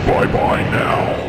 Bye-bye now.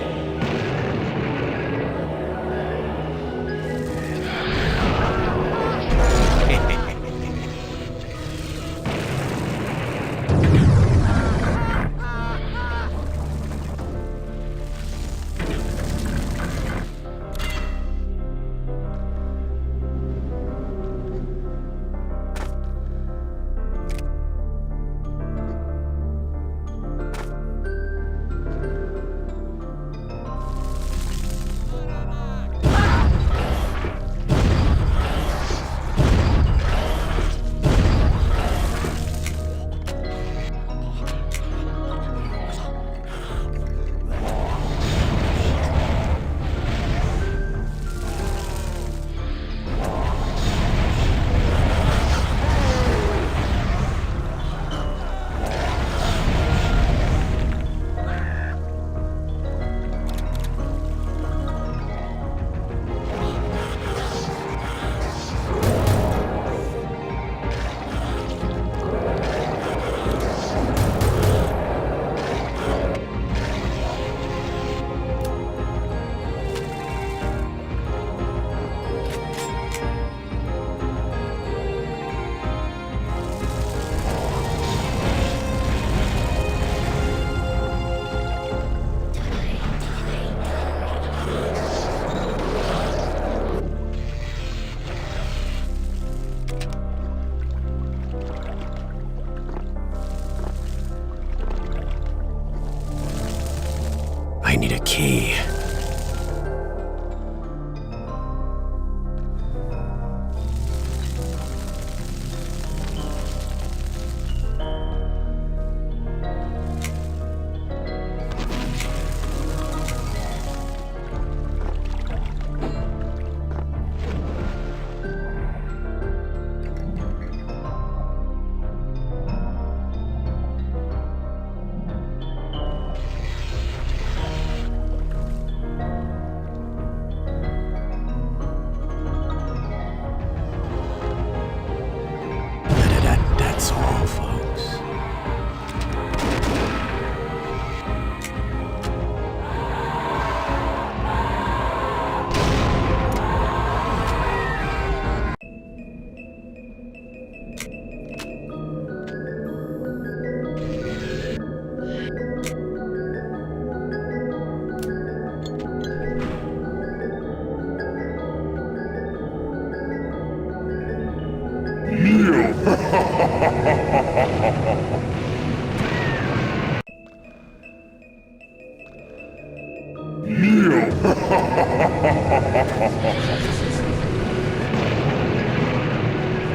I need a key.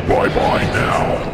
Bye-bye now.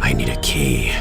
I need a key.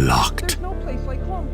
locked. There's no place like home.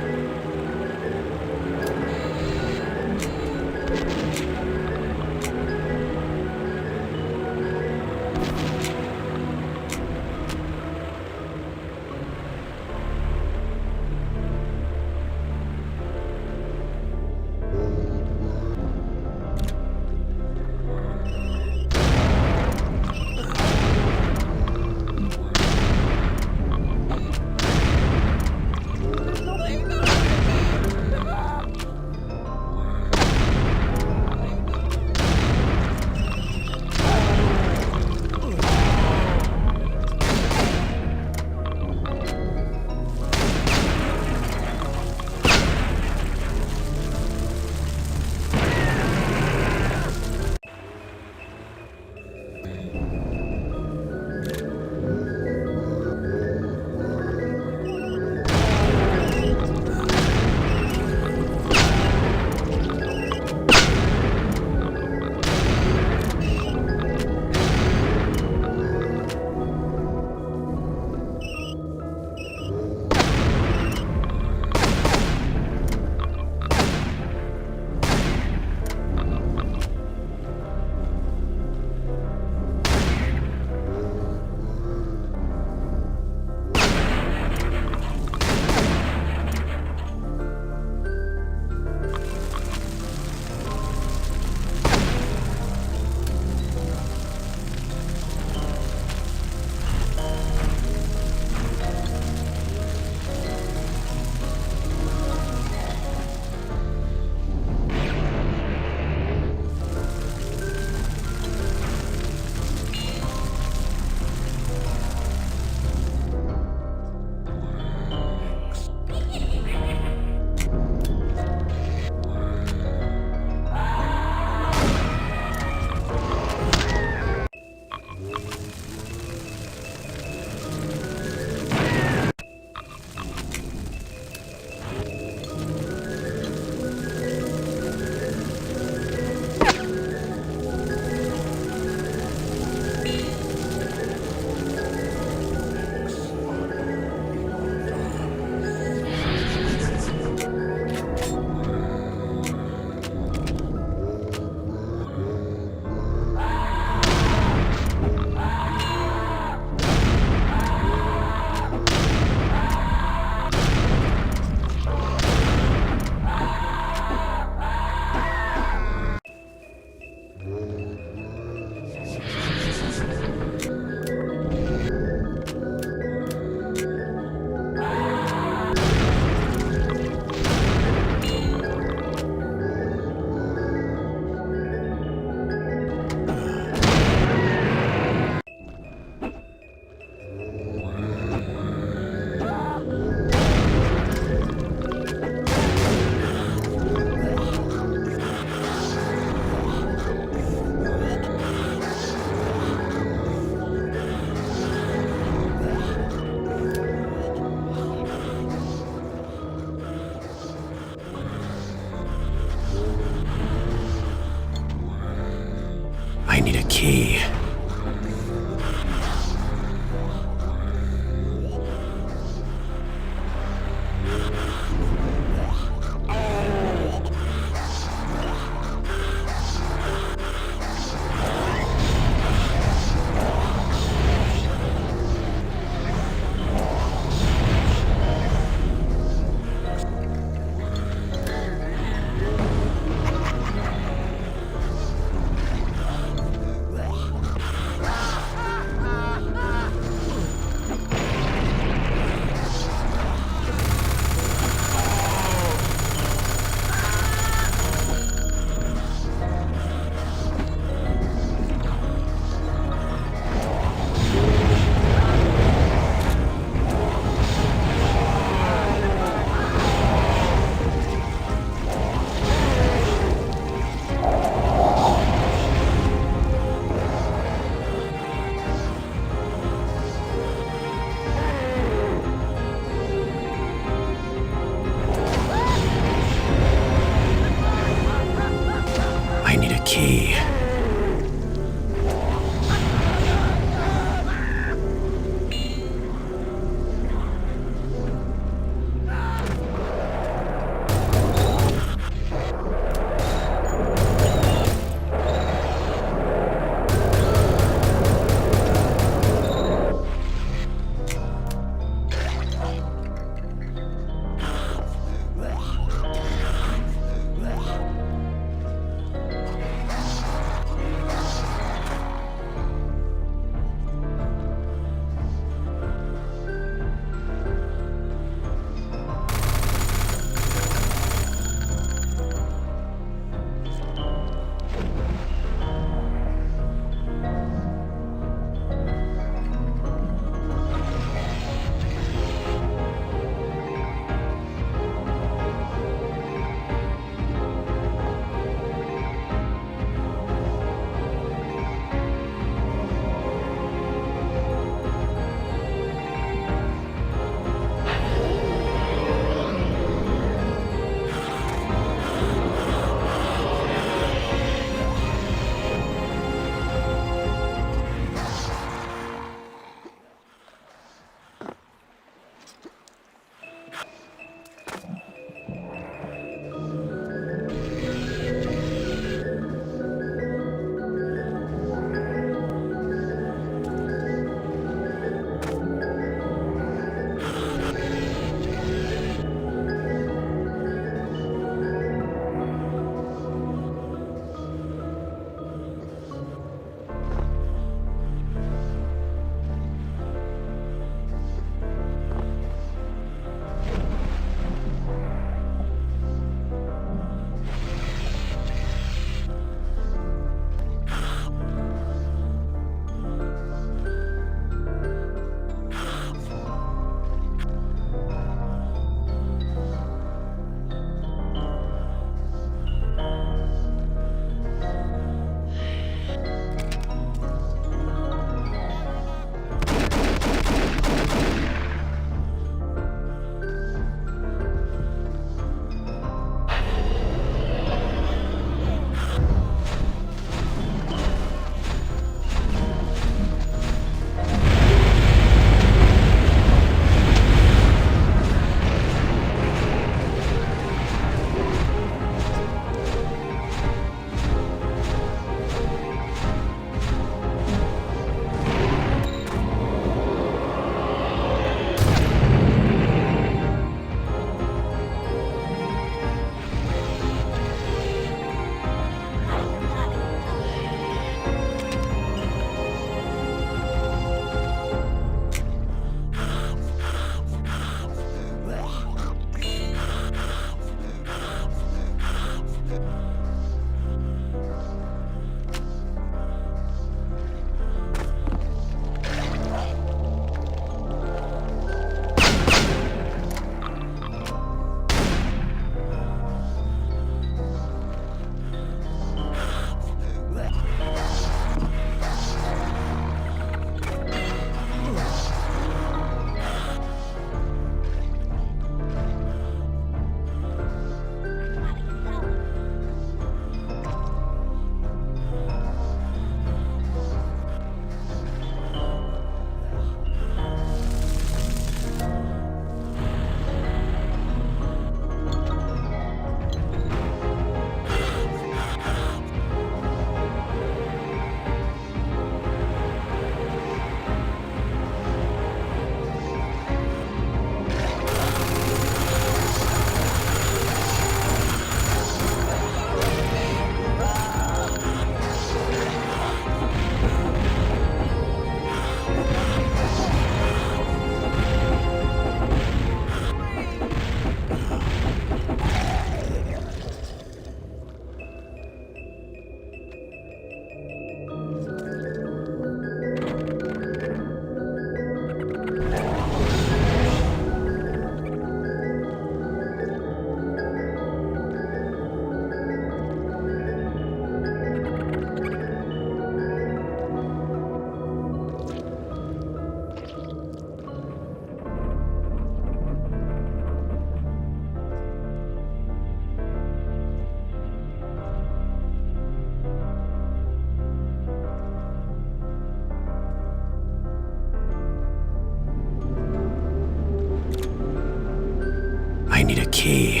I need a key.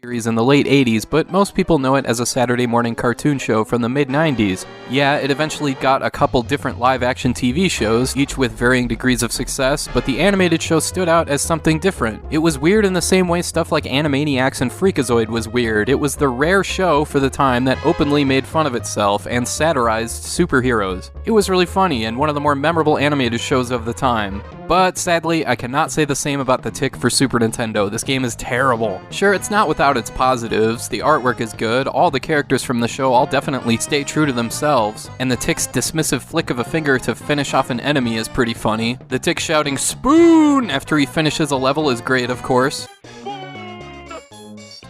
Series in the late 80s, but most people know it as a Saturday morning cartoon show from the mid-90s. Yeah, it eventually got a couple different live-action TV shows, each with varying degrees of success, but the animated show stood out as something different. It was weird in the same way stuff like Animaniacs and Freakazoid was weird. It was the rare show for the time that openly made fun of itself and satirized superheroes. It was really funny and one of the more memorable animated shows of the time. But sadly, I cannot say the same about The Tick for Super Nintendo. This game is terrible. Sure, it's not without out its positives. The artwork is good, all the characters from the show all definitely stay true to themselves, and the Tick's dismissive flick of a finger to finish off an enemy is pretty funny. The Tick shouting "Spoon" after he finishes a level is great, of course.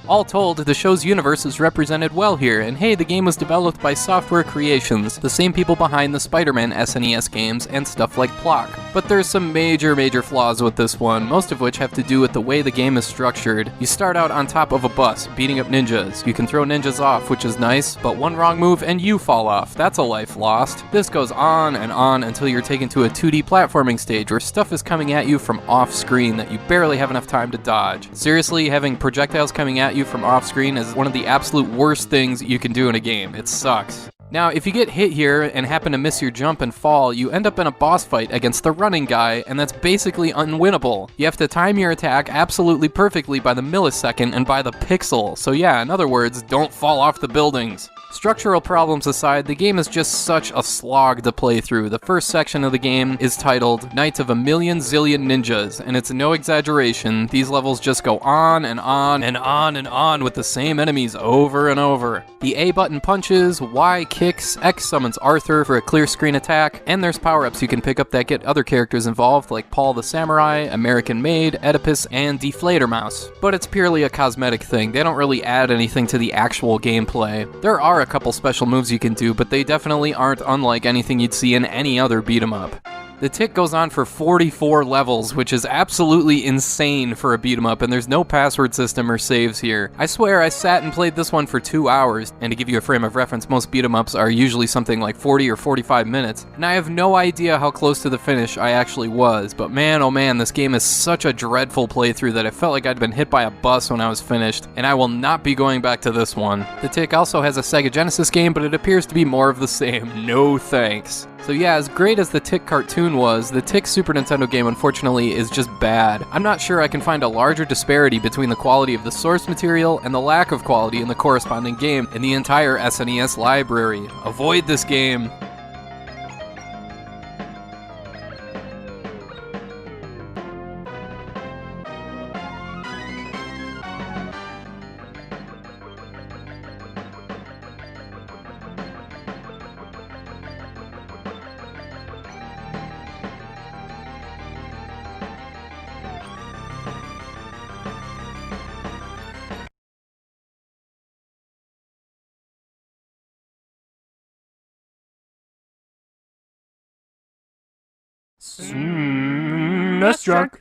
All told, the show's universe is represented well here, and hey, the game was developed by Software Creations, the same people behind the Spider-Man SNES games and stuff like Plock. But there's some major flaws with this one, most of which have to do with the way the game is structured. You start out on top of a bus, beating up ninjas. You can throw ninjas off, which is nice, but one wrong move and you fall off. That's a life lost. This goes on and on until you're taken to a 2D platforming stage where stuff is coming at you from off-screen that you barely have enough time to dodge. Seriously, having projectiles coming at you from off-screen is one of the absolute worst things you can do in a game. It sucks. Now, if you get hit here and happen to miss your jump and fall, you end up in a boss fight against the running guy, and that's basically unwinnable. You have to time your attack absolutely perfectly by the millisecond and by the pixel. So yeah, in other words, don't fall off the buildings. Structural problems aside, the game is just such a slog to play through. The first section of the game is titled Nights of a Million Zillion Ninjas, and it's no exaggeration. These levels just go on and on and on and on with the same enemies over and over. The A button punches, Y kicks, X summons Arthur for a clear screen attack, and there's power-ups you can pick up that get other characters involved like Paul the Samurai, American Maid, Oedipus, and Deflator Mouse. But it's purely a cosmetic thing. They don't really add anything to the actual gameplay. There are a couple special moves you can do, but they definitely aren't unlike anything you'd see in any other beat-em-up. The Tick goes on for 44 levels, which is absolutely insane for a beat-em-up, and there's no password system or saves here. I swear I sat and played this one for 2 hours, and to give you a frame of reference, most beat-em-ups are usually something like 40 or 45 minutes, and I have no idea how close to the finish I actually was, but man oh man, this game is such a dreadful playthrough that I felt like I'd been hit by a bus when I was finished, and I will not be going back to this one. The Tick also has a Sega Genesis game, but it appears to be more of the same. No thanks. So yeah, as great as the Tick cartoon was, the Tick Super Nintendo game unfortunately is just bad. I'm not sure I can find a larger disparity between the quality of the source material and the lack of quality in the corresponding game in the entire SNES library. Avoid this game. That's drunk.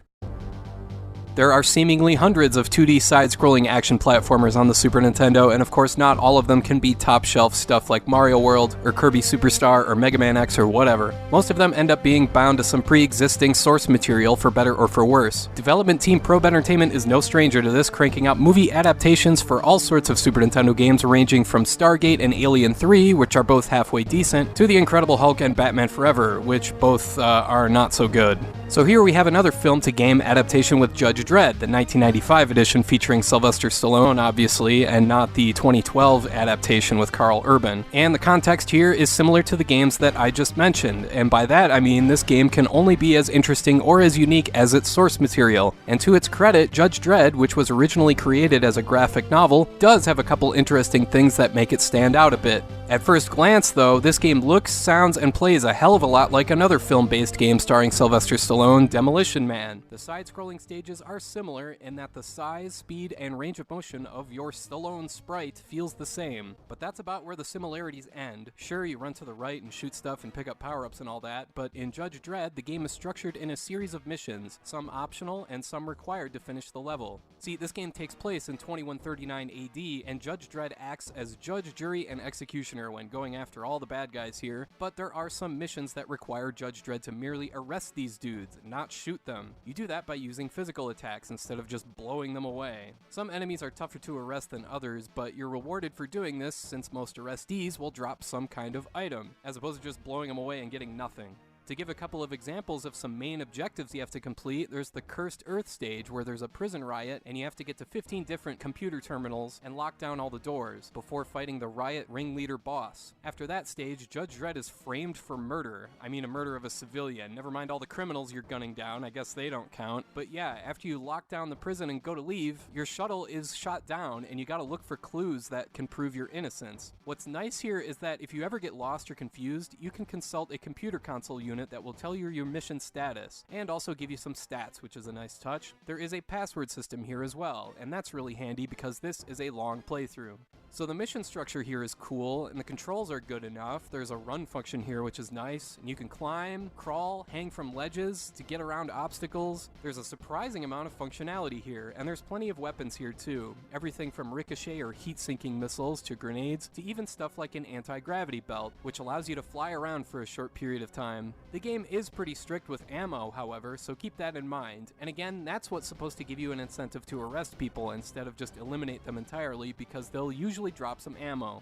There are seemingly hundreds of 2D side-scrolling action platformers on the Super Nintendo, and of course not all of them can be top-shelf stuff like Mario World, or Kirby Superstar, or Mega Man X, or whatever. Most of them end up being bound to some pre-existing source material for better or for worse. Development team Probe Entertainment is no stranger to this, cranking out movie adaptations for all sorts of Super Nintendo games ranging from Stargate and Alien 3, which are both halfway decent, to The Incredible Hulk and Batman Forever, which both are not so good. So here we have another film-to-game adaptation with Judge Dredd, the 1995 edition featuring Sylvester Stallone, obviously, and not the 2012 adaptation with Carl Urban. And the context here is similar to the games that I just mentioned, and by that I mean this game can only be as interesting or as unique as its source material. And to its credit, Judge Dredd, which was originally created as a graphic novel, does have a couple interesting things that make it stand out a bit. At first glance, though, this game looks, sounds, and plays a hell of a lot like another film-based game starring Sylvester Stallone, Demolition Man. The side-scrolling stages are similar in that the size, speed, and range of motion of your Stallone sprite feels the same, but that's about where the similarities end. Sure, you run to the right and shoot stuff and pick up power-ups and all that, but in Judge Dredd, the game is structured in a series of missions, some optional and some required to finish the level. See, this game takes place in 2139 AD, and Judge Dredd acts as judge, jury, and executioner when going after all the bad guys here, but there are some missions that require Judge Dredd to merely arrest these dudes, not shoot them. You do that by using physical attacks instead of just blowing them away. Some enemies are tougher to arrest than others, but you're rewarded for doing this since most arrestees will drop some kind of item, as opposed to just blowing them away and getting nothing. To give a couple of examples of some main objectives you have to complete, there's the Cursed Earth stage where there's a prison riot and you have to get to 15 different computer terminals and lock down all the doors before fighting the riot ringleader boss. After that stage, Judge Dredd is framed for murder. I mean a murder of a civilian. Never mind all the criminals you're gunning down, I guess they don't count. But yeah, after you lock down the prison and go to leave, your shuttle is shot down and you gotta look for clues that can prove your innocence. What's nice here is that if you ever get lost or confused, you can consult a computer console unit that will tell you your mission status, and also give you some stats, which is a nice touch. There is a password system here as well, and that's really handy because this is a long playthrough. So the mission structure here is cool, and the controls are good enough. There's a run function here, which is nice, and you can climb, crawl, hang from ledges to get around obstacles. There's a surprising amount of functionality here, and there's plenty of weapons here too. Everything from ricochet or heat-sinking missiles to grenades, to even stuff like an anti-gravity belt, which allows you to fly around for a short period of time. The game is pretty strict with ammo, however, so keep that in mind. And again, that's what's supposed to give you an incentive to arrest people instead of just eliminate them entirely, because they'll usually drop some ammo.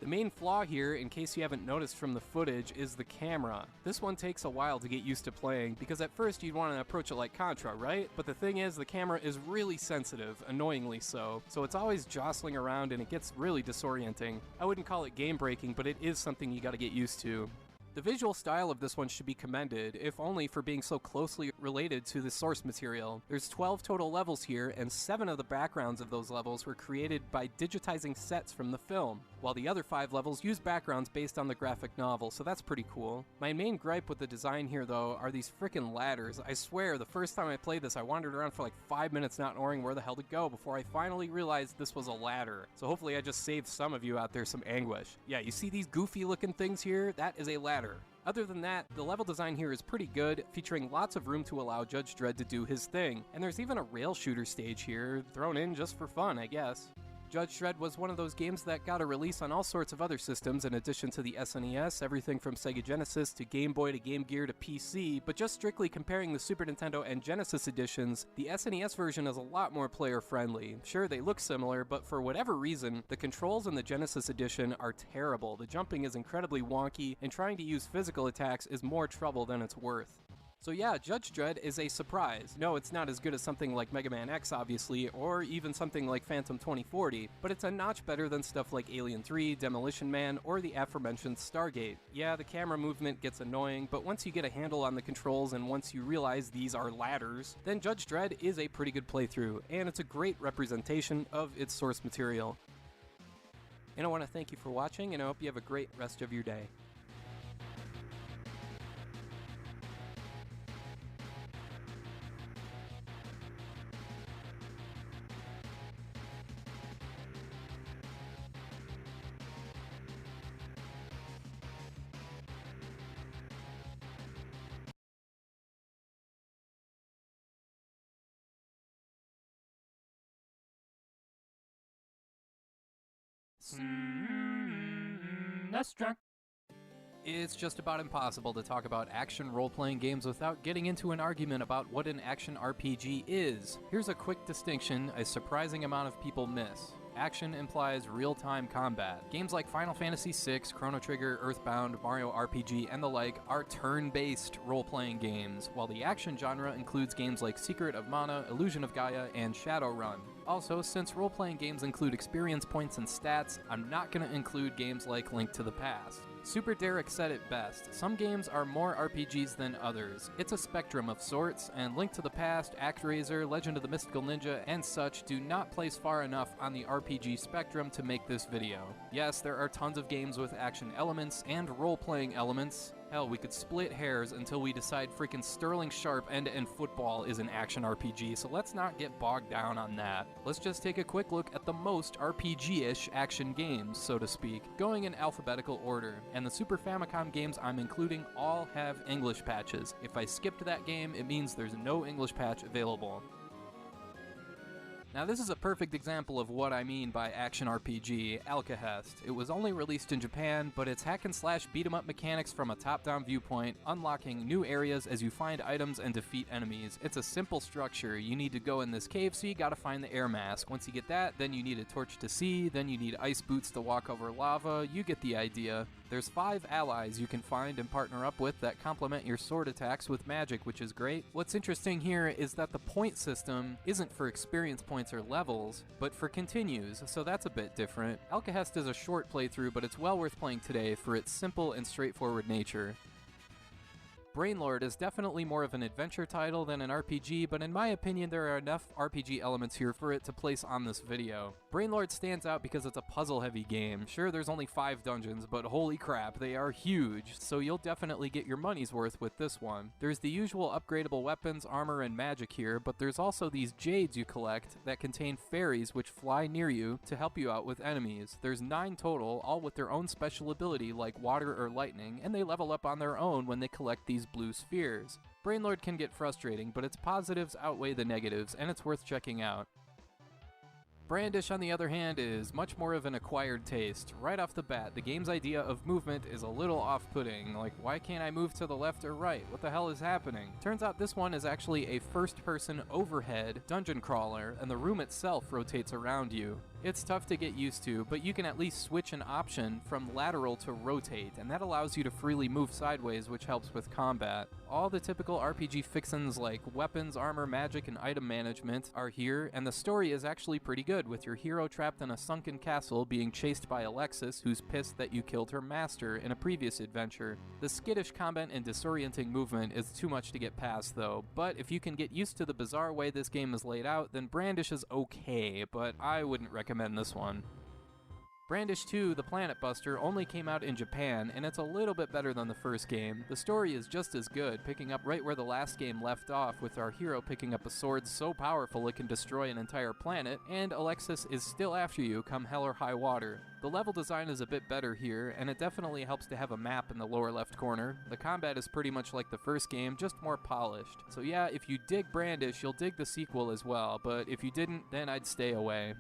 The main flaw here, in case you haven't noticed from the footage, is the camera. This one takes a while to get used to playing, because at first you'd want to approach it like Contra, right? But the thing is, the camera is really sensitive, annoyingly so it's always jostling around and it gets really disorienting. I wouldn't call it game-breaking, but it is something you gotta get used to. The visual style of this one should be commended, if only for being so closely related to the source material. There's 12 total levels here, and 7 of the backgrounds of those levels were created by digitizing sets from the film, while the other 5 levels use backgrounds based on the graphic novel, so that's pretty cool. My main gripe with the design here, though, are these frickin' ladders. I swear, the first time I played this, I wandered around for like 5 minutes not knowing where the hell to go before I finally realized this was a ladder. So hopefully I just saved some of you out there some anguish. Yeah, you see these goofy looking things here? That is a ladder. Other than that, the level design here is pretty good, featuring lots of room to allow Judge Dredd to do his thing, and there's even a rail shooter stage here, thrown in just for fun, I guess. Judge Dredd was one of those games that got a release on all sorts of other systems in addition to the SNES, everything from Sega Genesis to Game Boy to Game Gear to PC, but just strictly comparing the Super Nintendo and Genesis editions, the SNES version is a lot more player-friendly. Sure, they look similar, but for whatever reason, the controls in the Genesis edition are terrible. The jumping is incredibly wonky, and trying to use physical attacks is more trouble than it's worth. So yeah, Judge Dredd is a surprise. No, it's not as good as something like Mega Man X, obviously, or even something like Phantom 2040, but it's a notch better than stuff like Alien 3, Demolition Man, or the aforementioned Stargate. Yeah, the camera movement gets annoying, but once you get a handle on the controls and once you realize these are ladders, then Judge Dredd is a pretty good playthrough, and it's a great representation of its source material. And I want to thank you for watching, and I hope you have a great rest of your day. Extra. It's just about impossible to talk about action role-playing games without getting into an argument about what an action RPG is. Here's a quick distinction a surprising amount of people miss. Action implies real-time combat. Games like Final Fantasy VI, Chrono Trigger, Earthbound, Mario RPG, and the like are turn-based role-playing games, while the action genre includes games like Secret of Mana, Illusion of Gaia, and Shadowrun. Also, since role-playing games include experience points and stats, I'm not going to include games like Link to the Past. Super Derek said it best, some games are more RPGs than others. It's a spectrum of sorts, and Link to the Past, ActRaiser, Legend of the Mystical Ninja, and such do not place far enough on the RPG spectrum to make this video. Yes, there are tons of games with action elements and role-playing elements. Hell, we could split hairs until we decide freaking Sterling Sharp end-to-end football is an action RPG, so let's not get bogged down on that. Let's just take a quick look at the most RPG-ish action games, so to speak, going in alphabetical order. And the Super Famicom games I'm including all have English patches. If I skipped that game, it means there's no English patch available. Now this is a perfect example of what I mean by action RPG, Alcahest. It was only released in Japan, but it's hack and slash beat 'em up mechanics from a top-down viewpoint, unlocking new areas as you find items and defeat enemies. It's a simple structure. You need to go in this cave, so you gotta find the air mask. Once you get that, then you need a torch to see, then you need ice boots to walk over lava. You get the idea. There's 5 allies you can find and partner up with that complement your sword attacks with magic, which is great. What's interesting here is that the point system isn't for experience points or levels, but for continues, so that's a bit different. Alcahest is a short playthrough, but it's well worth playing today for its simple and straightforward nature. Brainlord is definitely more of an adventure title than an RPG, but in my opinion there are enough RPG elements here for it to place on this video. Brainlord stands out because it's a puzzle-heavy game. Sure, there's only 5 dungeons, but holy crap, they are huge, so you'll definitely get your money's worth with this one. There's the usual upgradable weapons, armor, and magic here, but there's also these jades you collect that contain fairies which fly near you to help you out with enemies. There's 9 total, all with their own special ability like water or lightning, and they level up on their own when they collect these blue spheres. Brainlord can get frustrating, but its positives outweigh the negatives, and it's worth checking out. Brandish, on the other hand, is much more of an acquired taste. Right off the bat, the game's idea of movement is a little off-putting. Like, why can't I move to the left or right? What the hell is happening? Turns out this one is actually a first-person overhead dungeon crawler, and the room itself rotates around you. It's tough to get used to, but you can at least switch an option from lateral to rotate, and that allows you to freely move sideways, which helps with combat. All the typical RPG fixins like weapons, armor, magic, and item management are here, and the story is actually pretty good, with your hero trapped in a sunken castle being chased by Alexis, who's pissed that you killed her master in a previous adventure. The skittish combat and disorienting movement is too much to get past though, but if you can get used to the bizarre way this game is laid out, then Brandish is okay, but I wouldn't recommend this one. Brandish 2, The Planet Buster, only came out in Japan, and it's a little bit better than the first game. The story is just as good, picking up right where the last game left off, with our hero picking up a sword so powerful it can destroy an entire planet, and Alexis is still after you come hell or high water. The level design is a bit better here, and it definitely helps to have a map in the lower left corner. The combat is pretty much like the first game, just more polished. So yeah, if you dig Brandish, you'll dig the sequel as well, but if you didn't, then I'd stay away.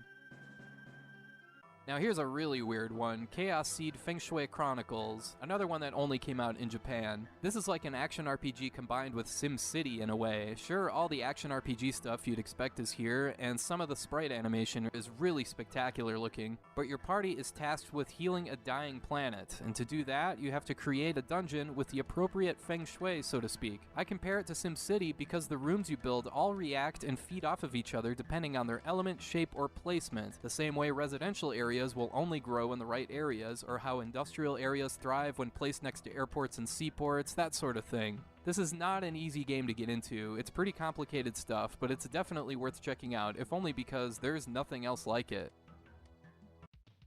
Now here's a really weird one, Chaos Seed Feng Shui Chronicles, another one that only came out in Japan. This is like an action RPG combined with SimCity in a way. Sure, all the action RPG stuff you'd expect is here, and some of the sprite animation is really spectacular looking, but your party is tasked with healing a dying planet, and to do that, you have to create a dungeon with the appropriate Feng Shui, so to speak. I compare it to SimCity because the rooms you build all react and feed off of each other depending on their element, shape, or placement, the same way residential areas will only grow in the right areas, or how industrial areas thrive when placed next to airports and seaports, that sort of thing. This is not an easy game to get into. It's pretty complicated stuff, but it's definitely worth checking out, if only because there's nothing else like it.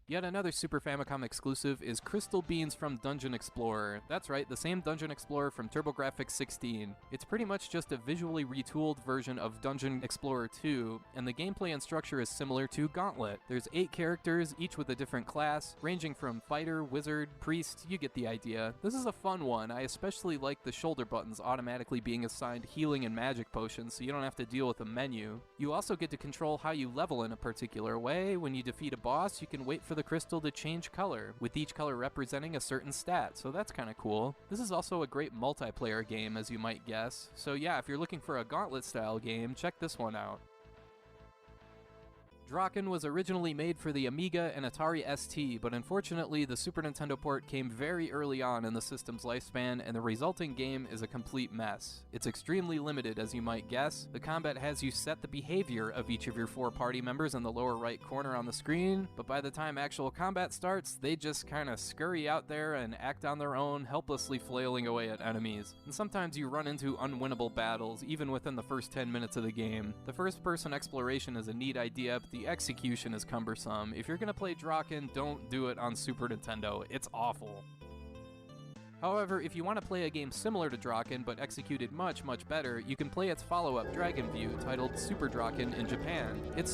Yet another Super Famicom exclusive is Crystal Beans from Dungeon Explorer. That's right, the same Dungeon Explorer from TurboGrafx 16. It's pretty much just a visually retooled version of Dungeon Explorer 2, and the gameplay and structure is similar to Gauntlet. There's 8 characters, each with a different class, ranging from fighter, wizard, priest, you get the idea. This is a fun one. I especially like the shoulder buttons automatically being assigned healing and magic potions, so you don't have to deal with a menu. You also get to control how you level in a particular way. When you defeat a boss, you can wait for the crystal to change color, with each color representing a certain stat, so that's kinda cool. This is also a great multiplayer game, as you might guess, so yeah, if you're looking for a Gauntlet-style game, check this one out. Draken was originally made for the Amiga and Atari ST, but unfortunately the Super Nintendo port came very early on in the system's lifespan, and the resulting game is a complete mess. It's extremely limited, as you might guess. The combat has you set the behavior of each of your 4 party members in the lower right corner on the screen, but by the time actual combat starts, they just kinda scurry out there and act on their own, helplessly flailing away at enemies. And sometimes you run into unwinnable battles, even within the first 10 minutes of the game. The first-person exploration is a neat idea, but the execution is cumbersome. If you're gonna play Draken, don't do it on Super Nintendo. It's awful. However, if you want to play a game similar to Draken but executed much better, you can play its follow-up Dragon View titled Super Draken in Japan. It's